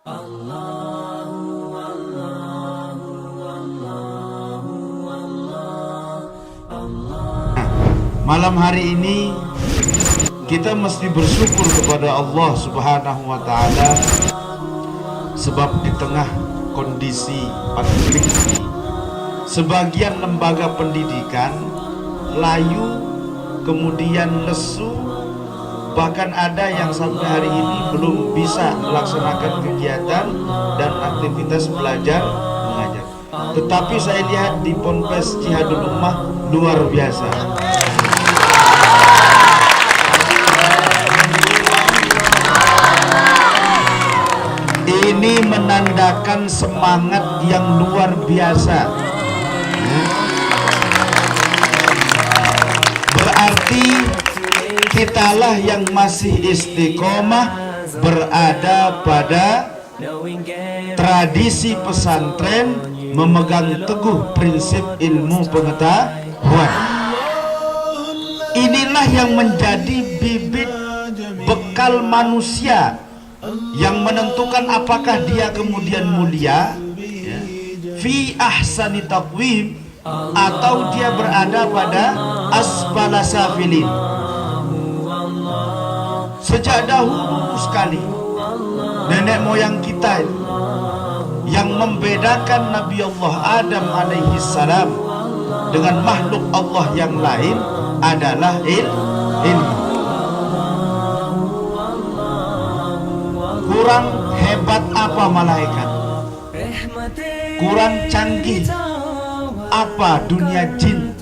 Malam hari ini kita mesti bersyukur kepada Allah Subhanahu wa Ta'ala, sebab di tengah kondisi pandemi ini sebagian lembaga pendidikan layu, kemudian lesu, bahkan ada yang sampai hari ini belum bisa melaksanakan kegiatan dan aktivitas belajar mengajar. Tetapi saya lihat di Ponpes Jihadul Ummah luar biasa. Ini menandakan semangat yang luar biasa. Berarti kitalah yang masih istiqomah berada pada tradisi pesantren, memegang teguh prinsip ilmu pengetahuan. Inilah yang menjadi bibit bekal manusia yang menentukan apakah dia kemudian mulia, ya, fi ahsani taqwim, atau dia berada pada asfala safilin. Sejak dahulu sekali nenek moyang kita yang membedakan Nabi Allah Adam alaihi salam dengan makhluk Allah yang lain adalah ilmu. Kurang hebat apa malaikat? Kurang canggih apa dunia jin?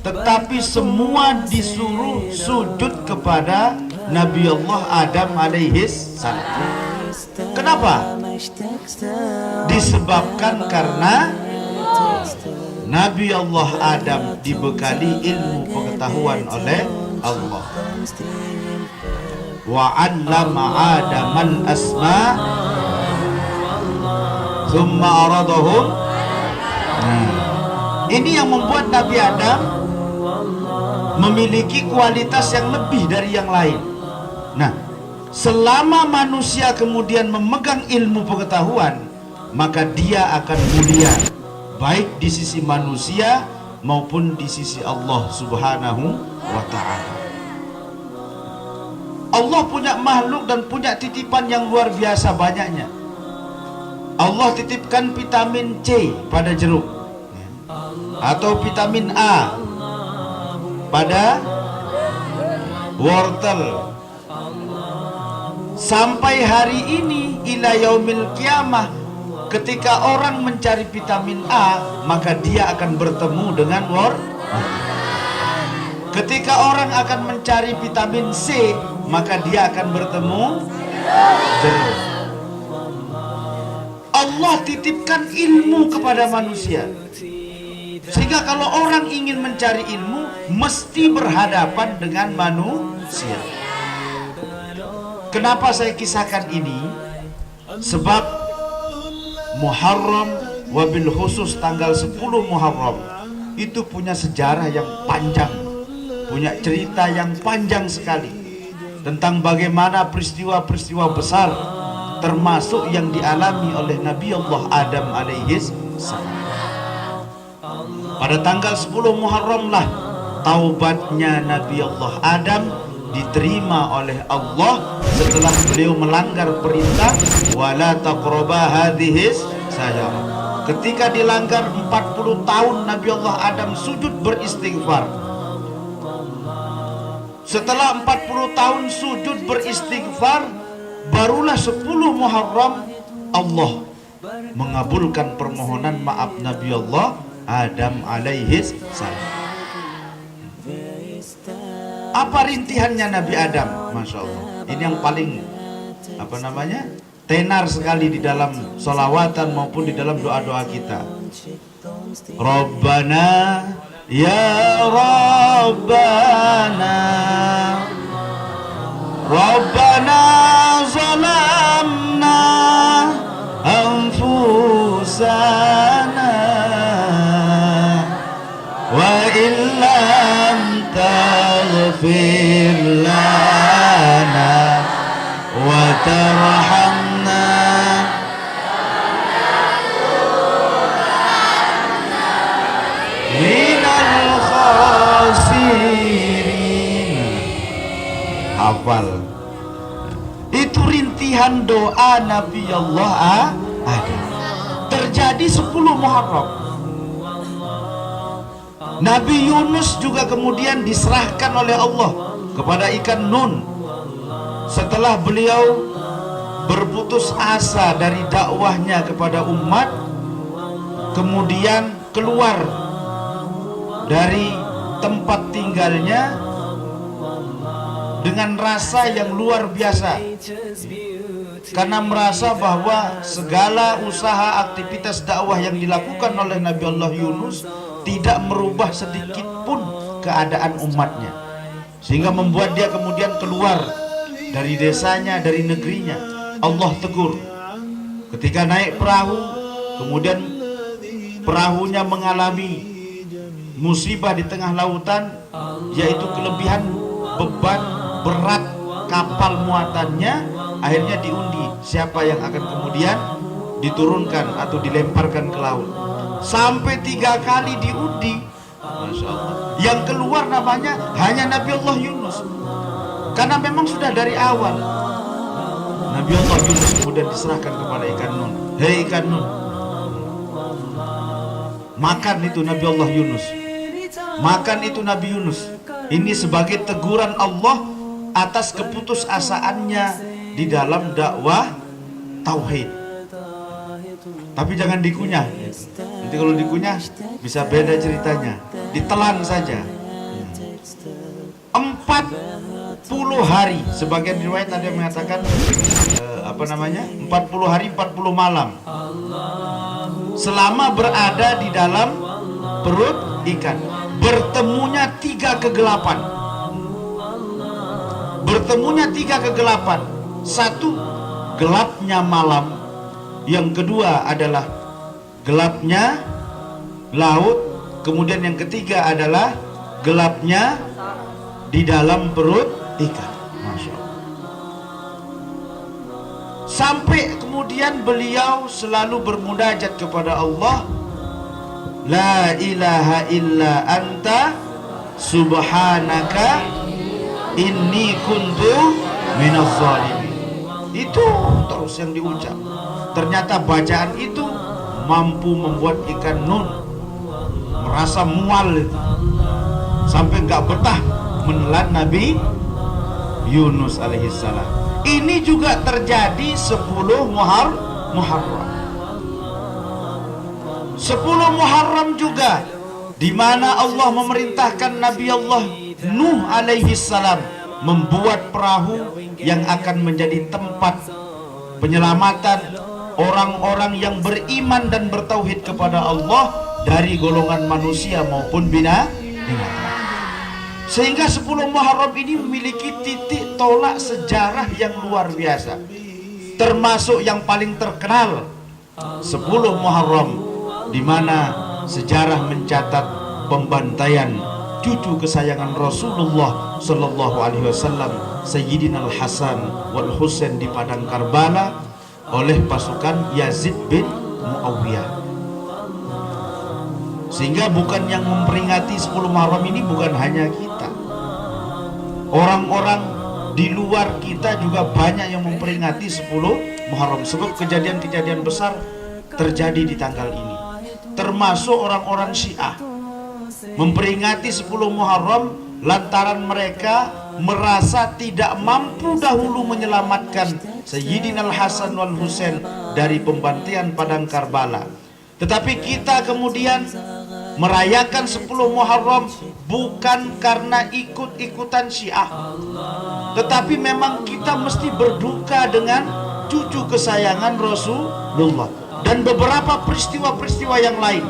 Tetapi semua disuruh sujud kepada Nabi Allah Adam alaihi salam. Kenapa? Disebabkan karena Nabi Allah Adam dibekali ilmu pengetahuan oleh Allah. Wa 'allama Adamal asma thumma aradahum. Ini yang membuat Nabi Adam memiliki kualitas yang lebih dari yang lain. Nah, selama manusia kemudian memegang ilmu pengetahuan, maka dia akan mulia, baik di sisi manusia maupun di sisi Allah Subhanahu wa Ta'ala. Allah punya makhluk dan punya titipan yang luar biasa banyaknya. Allah titipkan vitamin C pada jeruk, atau vitamin A pada wortel. Sampai hari ini ila yaumil kiamah, ketika orang mencari vitamin A, maka dia akan bertemu dengan wortel. Ketika orang akan mencari vitamin C, maka dia akan bertemu jeruk. Allah titipkan ilmu kepada manusia, sehingga kalau orang ingin mencari ilmu mesti berhadapan dengan manusia. Kenapa saya kisahkan ini? Sebab Muharram, wabil khusus tanggal 10 Muharram, itu punya sejarah yang panjang, punya cerita yang panjang sekali tentang bagaimana peristiwa-peristiwa besar, termasuk yang dialami oleh Nabi Allah Adam alaihi salam. Pada tanggal 10 Muharram lah taubatnya Nabi Allah Adam diterima oleh Allah setelah beliau melanggar perintah wala taqraba hadhis sajarah. Ketika dilanggar 40 tahun Nabi Allah Adam sujud beristighfar. Setelah 40 tahun sujud beristighfar, barulah 10 Muharram Allah mengabulkan permohonan maaf Nabi Allah Adam alaihi salam. Apa rintihannya Nabi Adam? Masya Allah. Ini yang paling tenar sekali di dalam sholawatan maupun di dalam doa-doa kita. Rabbana ya Rabbana, Rabbana zalamna anfusana wa illam taghfir lana wa tarham hafal. Itu rintihan doa Nabi Allah Adam. Terjadi 10 Muharram. Nabi Yunus juga kemudian diserahkan oleh Allah kepada ikan Nun setelah beliau berputus asa dari dakwahnya kepada umat, kemudian keluar dari tempat tinggalnya dengan rasa yang luar biasa, karena merasa bahwa segala usaha aktivitas dakwah yang dilakukan oleh Nabi Allah Yunus tidak merubah sedikit pun keadaan umatnya, sehingga membuat dia kemudian keluar dari desanya, dari negerinya. Allah tegur ketika naik perahu, kemudian perahunya mengalami musibah di tengah lautan, yaitu kelebihan beban berat kapal muatannya. Akhirnya diundi siapa yang akan kemudian diturunkan atau dilemparkan ke laut. Sampai 3 kali diundi, Masya Allah, yang keluar namanya hanya Nabi Allah Yunus, karena memang sudah dari awal Nabi Allah Yunus kemudian diserahkan kepada ikan Nun. Hei ikan Nun, makan itu Nabi Allah Yunus, makan itu Nabi Yunus. Ini sebagai teguran Allah atas keputusasaannya di dalam dakwah tauhid. Tapi jangan dikunyah. Nanti kalau dikunyah bisa beda ceritanya. Ditelan saja. 40 hari, sebagian riwayat ada yang mengatakan 40 hari 40 malam selama berada di dalam perut ikan. Bertemunya 3 kegelapan. Bertemunya 3 kegelapan. Satu, gelapnya malam. Yang kedua adalah gelapnya laut. Kemudian yang ketiga adalah gelapnya di dalam perut ikan. Masya Allah. Sampai kemudian beliau selalu bermunajat kepada Allah, la ilaha illa anta subhanaka inni kuntu minaz zalimin. Itu terus yang diucap. Ternyata bacaan itu mampu membuat ikan Nun merasa mual itu, sampai nggak betah menelan Nabi Yunus alaihissalam. Ini juga terjadi 10 Muharram. 10 Muharram juga, di mana Allah memerintahkan Nabi Allah Nuh alaihissalam membuat perahu yang akan menjadi tempat penyelamatan orang-orang yang beriman dan bertauhid kepada Allah dari golongan manusia maupun binatang. Sehingga 10 Muharram ini memiliki titik tolak sejarah yang luar biasa. Termasuk yang paling terkenal 10 Muharram, di mana sejarah mencatat pembantaian cucu kesayangan Rasulullah Sallallahu Alaihi Wasallam, Sayyidina Al-Hasan wal Husain di padang Karbala oleh pasukan Yazid bin Muawiyah. Sehingga bukan yang memperingati 10 Muharram ini bukan hanya kita, orang-orang di luar kita juga banyak yang memperingati 10 Muharram. Sebab kejadian-kejadian besar terjadi di tanggal ini. Termasuk orang-orang Syiah memperingati 10 Muharram lantaran mereka merasa tidak mampu dahulu menyelamatkan Sayyidina Al-Hasan wal Husain dari pembantaian padang Karbala. Tetapi kita kemudian merayakan 10 Muharram bukan karena ikut-ikutan Syiah, tetapi memang kita mesti berduka dengan cucu kesayangan Rasulullah dan beberapa peristiwa-peristiwa yang lain.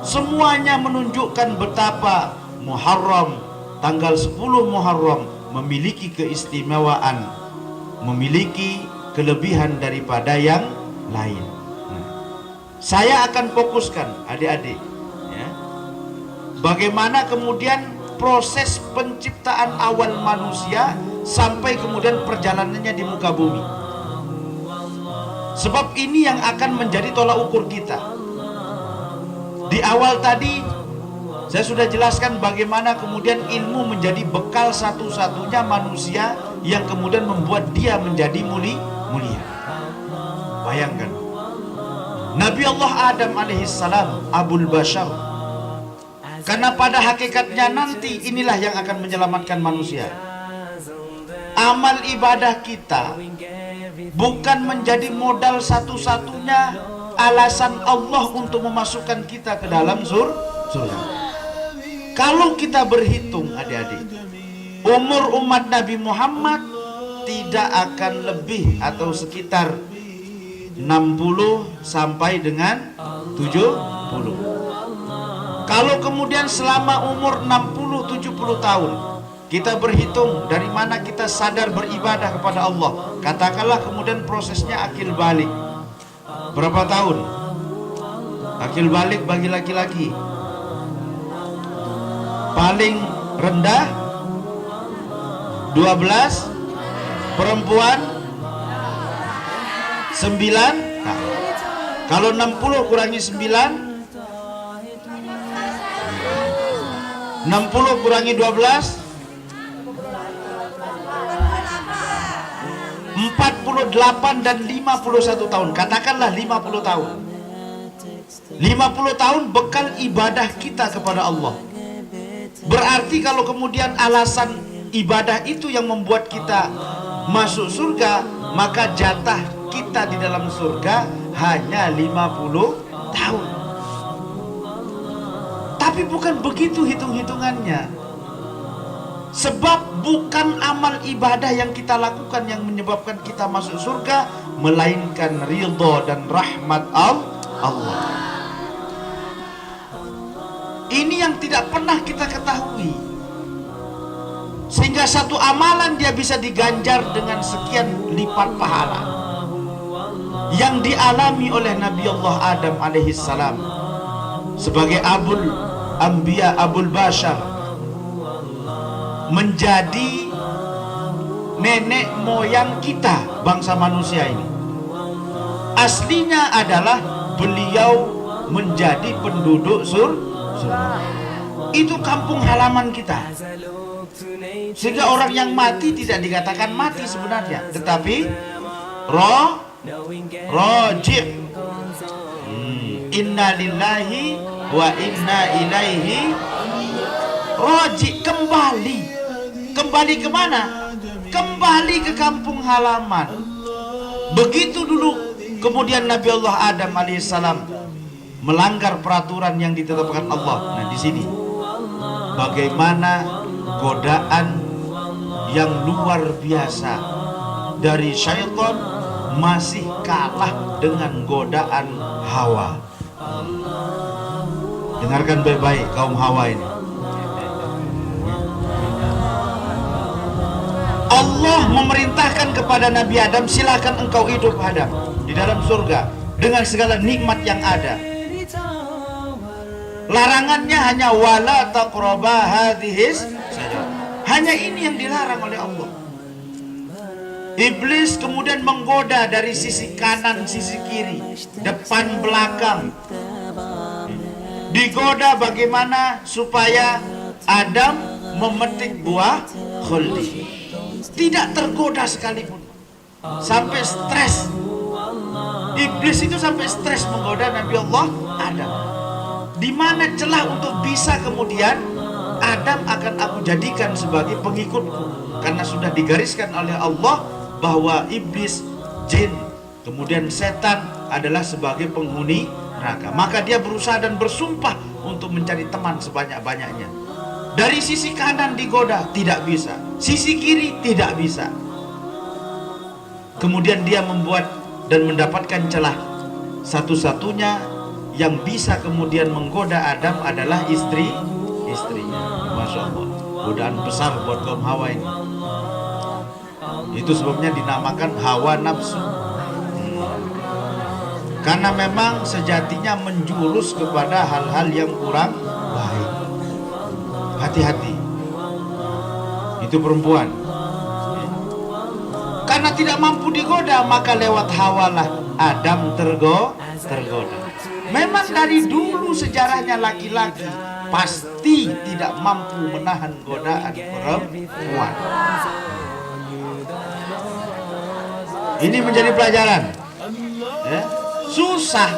Semuanya menunjukkan betapa Muharram, tanggal 10 Muharram memiliki keistimewaan, memiliki kelebihan daripada yang lain. Saya akan fokuskan adik-adik ya, bagaimana kemudian proses penciptaan awal manusia sampai kemudian perjalanannya di muka bumi. Sebab ini yang akan menjadi tolak ukur kita. Di awal tadi Saya sudah jelaskan bagaimana kemudian ilmu menjadi bekal satu-satunya manusia yang kemudian membuat dia menjadi mulia. Bayangkan, Nabi Allah Adam alaihissalam Abul Bashar, karena pada hakikatnya nanti inilah yang akan menyelamatkan manusia. Amal ibadah kita bukan menjadi modal satu-satunya alasan Allah untuk memasukkan kita ke dalam surga. Kalau kita berhitung adik-adik, umur umat Nabi Muhammad tidak akan lebih atau sekitar 60 sampai dengan 70. Kalau kemudian selama umur 60-70 tahun kita berhitung dari mana kita sadar beribadah kepada Allah, katakanlah kemudian prosesnya akil balik. Berapa tahun? Akil balik bagi laki-laki paling rendah 12, perempuan 9. Nah, kalau 60 kurangi 9, 60 kurangi 12, 48 dan 51 tahun. Katakanlah 50 tahun. 50 tahun bekal ibadah kita kepada Allah. Berarti kalau kemudian alasan ibadah itu yang membuat kita masuk surga, maka jatah kita di dalam surga hanya 50 tahun. Tapi bukan begitu hitung-hitungannya. Sebab bukan amal ibadah yang kita lakukan yang menyebabkan kita masuk surga, melainkan ridha dan rahmat Allah. Ini yang tidak pernah kita ketahui. Sehingga satu amalan dia bisa diganjar dengan sekian lipat pahala yang dialami oleh Nabi Allah Adam alaihissalam sebagai Abul Anbiya, Abul Bashar, menjadi nenek moyang kita bangsa manusia ini. Aslinya adalah beliau menjadi penduduk surga. Itu kampung halaman kita. Sehingga orang yang mati tidak dikatakan mati sebenarnya, tetapi roji. Inna lillahi wa inna ilaihi roji. Kembali kemana? Kembali ke kampung halaman. Begitu dulu kemudian Nabi Allah Adam alaihissalam melanggar peraturan yang ditetapkan Allah. Nah, di sini bagaimana godaan yang luar biasa dari syaitan masih kalah dengan godaan Hawa. Dengarkan baik-baik kaum Hawa ini. Allah memerintahkan kepada Nabi Adam, silakan engkau hidup Adam di dalam surga dengan segala nikmat yang ada. Larangannya hanya wala taqraba hadhis saja. Hanya ini yang dilarang oleh Allah. Iblis kemudian menggoda dari sisi kanan, sisi kiri, depan, belakang. Digoda bagaimana supaya Adam memetik buah khuldi. Tidak tergoda sekalipun. Sampai stres. Iblis itu sampai stres menggoda Nabi Allah Adam. Di mana celah untuk bisa kemudian Adam akan aku jadikan sebagai pengikutku, karena sudah digariskan oleh Allah bahwa iblis, jin, kemudian setan adalah sebagai penghuni neraka. Maka dia berusaha dan bersumpah untuk mencari teman sebanyak-banyaknya. Dari sisi kanan digoda, tidak bisa. Sisi kiri tidak bisa. Kemudian dia membuat dan mendapatkan celah. Satu-satunya yang bisa kemudian menggoda Adam adalah istrinya. Masya Allah, godaan besar buat kaum Hawa ini. Itu sebabnya dinamakan hawa nafsu. Karena memang sejatinya menjurus kepada hal-hal yang kurang baik. Hati-hati. Itu perempuan. Karena tidak mampu digoda, maka lewat hawalah Adam tergoda. Memang dari dulu sejarahnya laki-laki pasti tidak mampu menahan godaan perempuan. Ini menjadi pelajaran. Ya. Susah.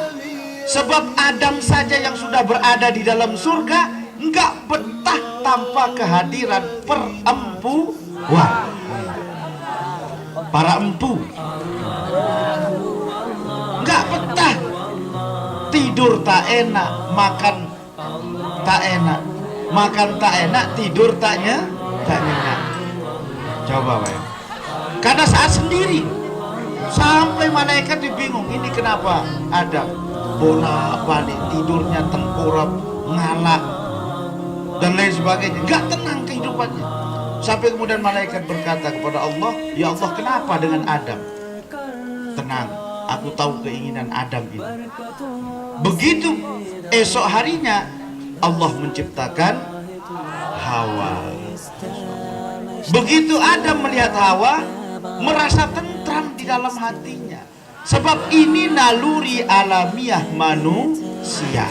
Sebab Adam saja yang sudah berada di dalam surga enggak betah tanpa kehadiran perempuan. Para empu enggak betah. Tidur tak enak, makan tak enak. Makan tak enak, tidur tak nyenyak. Coba bayang. Karena saat sendiri. Sampai malaikat bingung, ini kenapa Adam bolak-balik tidurnya tengkurap, ngalak dan lain sebagainya, gak tenang kehidupannya. Sampai kemudian malaikat berkata kepada Allah, ya Allah, kenapa dengan Adam? Tenang, aku tahu keinginan Adam ini. Begitu esok harinya Allah menciptakan Hawa. Begitu Adam melihat Hawa, merasa tentram di dalam hatinya. Sebab ini naluri alamiah manusia.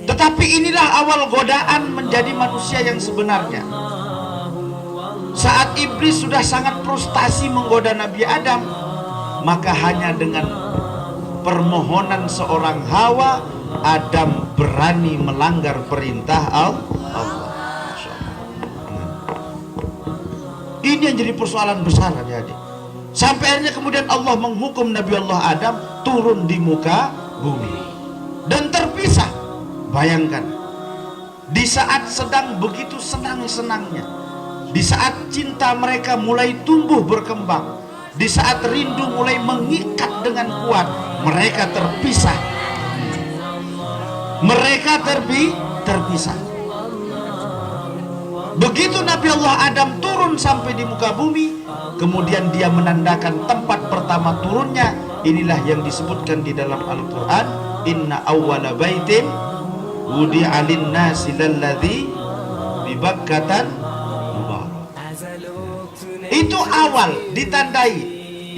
Tetapi inilah awal godaan menjadi manusia yang sebenarnya. Saat iblis sudah sangat frustasi menggoda Nabi Adam, maka hanya dengan permohonan seorang Hawa, Adam berani melanggar perintah Allah. Ini yang jadi persoalan besar, adik-adik. Sampai akhirnya kemudian Allah menghukum Nabi Allah Adam turun di muka bumi dan terpisah. Bayangkan, di saat sedang begitu senang-senangnya, di saat cinta mereka mulai tumbuh berkembang, di saat rindu mulai mengikat dengan kuat, mereka terpisah. Mereka terpisah. Begitu Nabi Allah Adam turun sampai di muka bumi, kemudian dia menandakan tempat pertama turunnya. Inilah yang disebutkan di dalam Al-Quran, inna awwala baitin wudi'a lin-nasi lalladzi bi Bakkatan mubarak. Itu awal ditandai.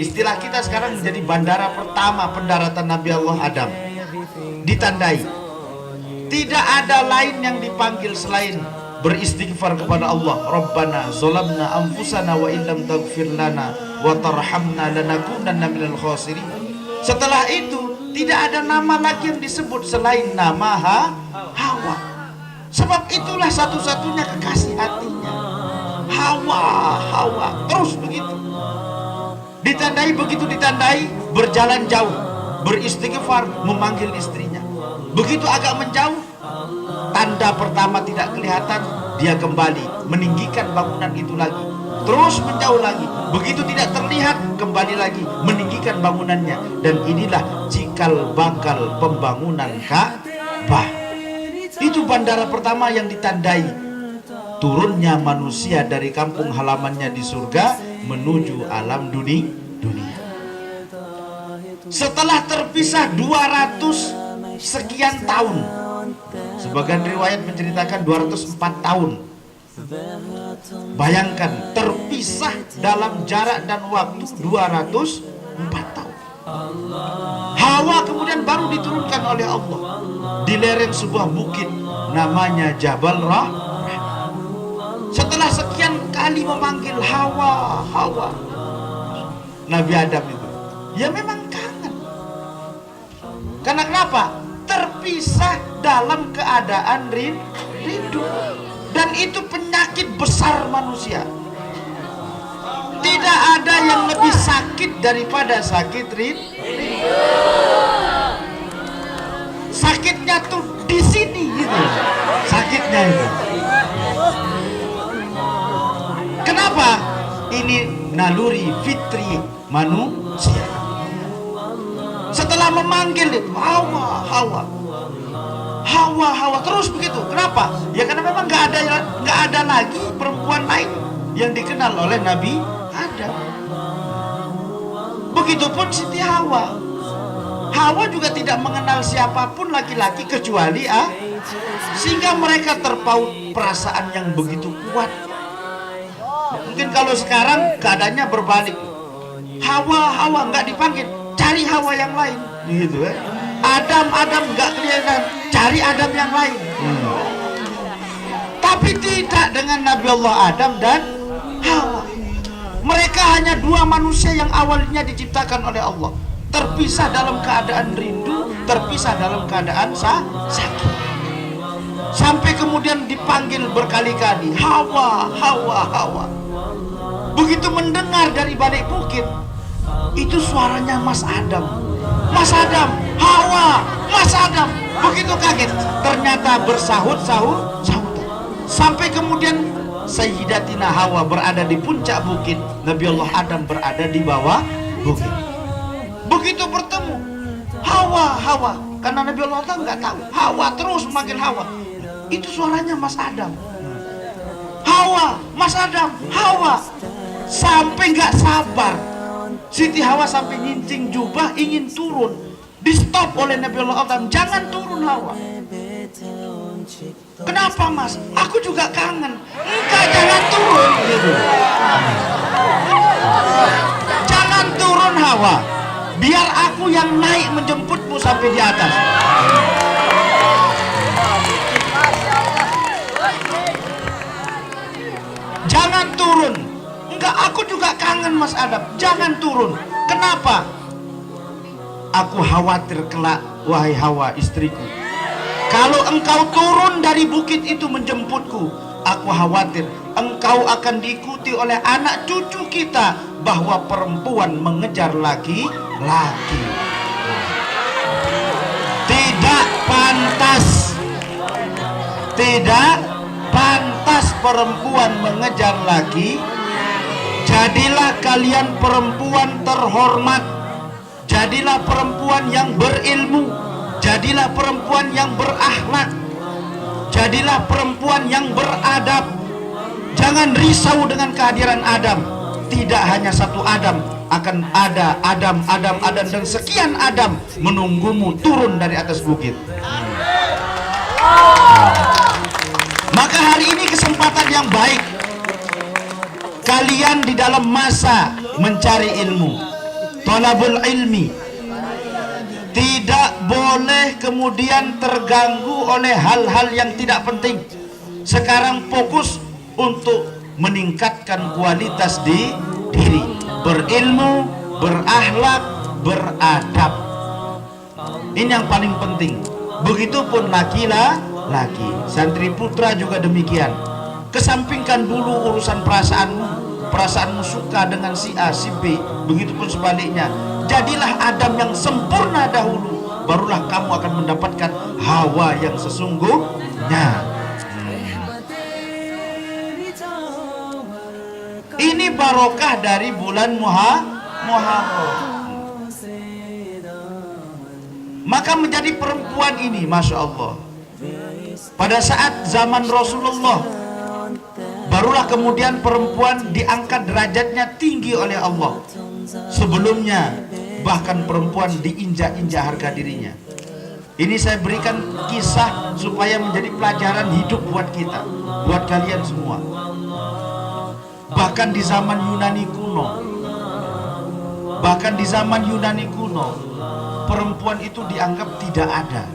Istilah kita sekarang menjadi bandara pertama pendaratan Nabi Allah Adam. Ditandai. Tidak ada lain yang dipanggil selain beristighfar kepada Allah. Rabbana zolamna anfusana wa illam taghfir lana wa tarhamna lanakunanna minal khasirin. Setelah itu tidak ada nama lagi yang disebut selain nama Hawa. Sebab itulah satu-satunya kekasih hatinya. Hawa terus begitu. Ditandai, begitu ditandai berjalan jauh, beristighfar, memanggil istrinya. Begitu agak menjauh, tanda pertama tidak kelihatan, dia kembali meninggikan bangunan itu lagi, terus menjauh lagi. Begitu tidak terlihat, kembali lagi meninggikan bangunannya. Dan inilah cikal bakal pembangunan Ka'bah. Itu bandara pertama yang ditandai turunnya manusia dari kampung halamannya di surga menuju alam dunia. Setelah terpisah 200 sekian tahun, sebagian riwayat menceritakan 204 tahun. Bayangkan, terpisah dalam jarak dan waktu 204 tahun. Hawa kemudian baru diturunkan oleh Allah di lereng sebuah bukit namanya Jabal Rahmah. Setelah sekian kali memanggil Hawa, Nabi Adam itu ya memang kangen. Karena kenapa? Terpisah dalam keadaan rindu. Dan itu penyakit besar manusia. Tidak ada yang lebih sakit daripada sakit rindu. Sakitnya tuh di sini gitu. Sakitnya itu. Kenapa? Ini naluri fitri manusia. Setelah memanggil itu Hawa terus begitu. Kenapa? Ya karena memang nggak ada lagi perempuan lain yang dikenal oleh Nabi Adam. Begitupun Siti Hawa. Hawa juga tidak mengenal siapapun laki-laki kecuali sehingga mereka terpaut perasaan yang begitu kuat. Mungkin kalau sekarang keadaannya berbalik. Hawa nggak dipanggil, cari Hawa yang lain, gitu ya. Adam nggak kelihatan, cari Adam yang lain. Tapi tidak dengan Nabi Allah Adam dan Hawa. Mereka hanya dua manusia yang awalnya diciptakan oleh Allah, terpisah dalam keadaan rindu, terpisah dalam keadaan sakit. Sampai kemudian dipanggil berkali-kali, Hawa, Hawa, Hawa. Begitu mendengar dari balik bukit, itu suaranya Mas Adam. Mas Adam, Hawa, Mas Adam. Begitu kaget, ternyata bersahut-sahut. Sampai kemudian Sayyidatina Hawa berada di puncak bukit, Nabi Allah Adam berada di bawah bukit. Begitu bertemu, Hawa, Hawa. Karena Nabi Allah Adam nggak tahu, Hawa terus memanggil Hawa. Itu suaranya Mas Adam. Hawa, Mas Adam, Hawa. Sampai nggak sabar, Siti Hawa sampai nyincing jubah ingin turun, di stop oleh Nabi Allah Adam. Jangan turun Hawa. Kenapa Mas? Aku juga kangen. Enggak, jangan turun gitu. Jangan turun Hawa, biar aku yang naik menjemputmu sampai di atas. Jangan turun. Enggak, aku juga kangen Mas Adam. Jangan turun. Kenapa? Aku khawatir kelak, wahai Hawa istriku, kalau engkau turun dari bukit itu menjemputku, aku khawatir engkau akan diikuti oleh anak cucu kita, bahwa perempuan mengejar laki-laki. Tidak pantas. Tidak pantas perempuan mengejar laki. Jadilah kalian perempuan terhormat. Jadilah perempuan yang berilmu. Jadilah perempuan yang berakhlak. Jadilah perempuan yang beradab. Jangan risau dengan kehadiran Adam. Tidak hanya satu Adam, akan ada Adam, dan sekian Adam menunggumu turun dari atas bukit. Maka hari ini kesempatan yang baik. Kalian di dalam masa mencari ilmu, thalabul ilmi, tidak boleh kemudian terganggu oleh hal-hal yang tidak penting. Sekarang fokus untuk meningkatkan kualitas di diri, berilmu, berakhlak, beradab. Ini yang paling penting. Begitupun laki-laki, santri putra juga demikian. Kesampingkan dulu urusan perasaanmu suka dengan si A, si B, begitupun sebaliknya. Jadilah Adam yang sempurna dahulu, barulah kamu akan mendapatkan Hawa yang sesungguhnya. Ini barokah dari bulan Muharram. Maka menjadi perempuan ini, Masya Allah, pada saat zaman Rasulullah, barulah kemudian perempuan diangkat derajatnya tinggi oleh Allah. Sebelumnya bahkan perempuan diinjak-injak harga dirinya. Ini saya berikan kisah supaya menjadi pelajaran hidup buat kita, buat kalian semua. Bahkan di zaman Yunani kuno, perempuan itu dianggap tidak ada.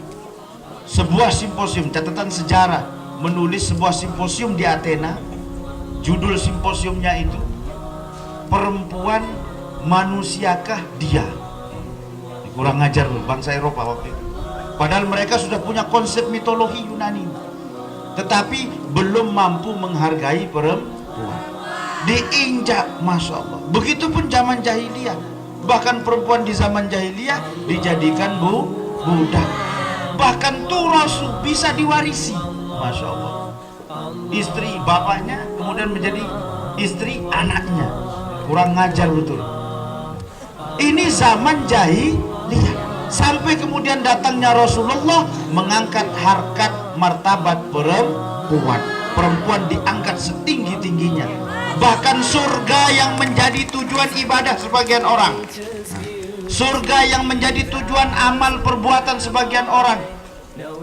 Sebuah simposium, catatan sejarah menulis sebuah simposium di Athena. Judul simposiumnya itu, perempuan manusiakah dia? Kurang ajar bangsa Eropa waktu itu. Padahal mereka sudah punya konsep mitologi Yunani, tetapi belum mampu menghargai perempuan. Diinjak, Masya Allah. Begitupun zaman jahiliyah. Bahkan perempuan di zaman jahiliyah dijadikan budak. Bahkan turasu, bisa diwarisi, Masya Allah. Istri bapaknya kemudian menjadi istri anaknya. Kurang ngajar betul. Ini zaman jahiliyah. Sampai kemudian datangnya Rasulullah mengangkat harkat martabat perempuan. Perempuan diangkat setinggi-tingginya. Bahkan surga yang menjadi tujuan ibadah sebagian orang, surga yang menjadi tujuan amal perbuatan sebagian orang,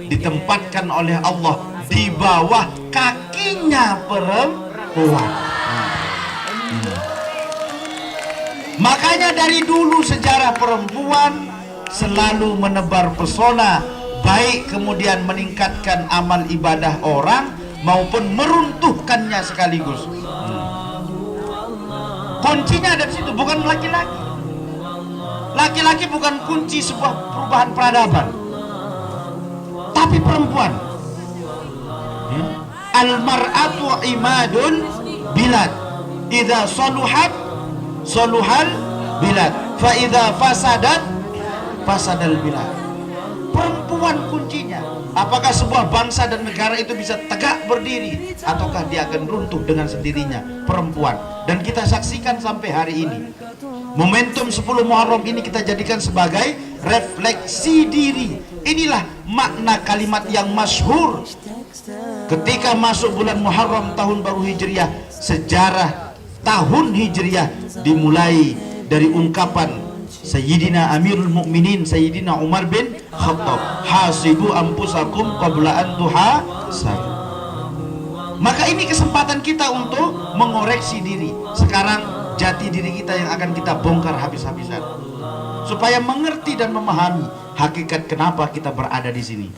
ditempatkan oleh Allah di bawah kakinya perempuan. Makanya dari dulu sejarah perempuan selalu menebar pesona, baik kemudian meningkatkan amal ibadah orang, maupun meruntuhkannya sekaligus. Kuncinya ada di situ, bukan laki-laki. Laki-laki bukan kunci sebuah perubahan peradaban, tapi perempuan. Al-mar'atu imadun bilad, idza saluhat saluhal bilad, fa idza fasadat fasadal bilad. Perempuan kuncinya. Apakah sebuah bangsa dan negara itu bisa tegak berdiri, ataukah dia akan runtuh dengan sendirinya? Perempuan. Dan kita saksikan sampai hari ini. Momentum 10 Muharram ini kita jadikan sebagai refleksi diri. Inilah makna kalimat yang masyhur. Ketika masuk bulan Muharram tahun baru Hijriah, sejarah tahun Hijriah dimulai dari ungkapan Sayyidina Amirul Mukminin Sayyidina Umar bin Khattab, hasibu anfusakum qabla an tuhasabu. Maka ini kesempatan kita untuk mengoreksi diri. Sekarang jati diri kita yang akan kita bongkar habis-habisan, supaya mengerti dan memahami hakikat kenapa kita berada di sini.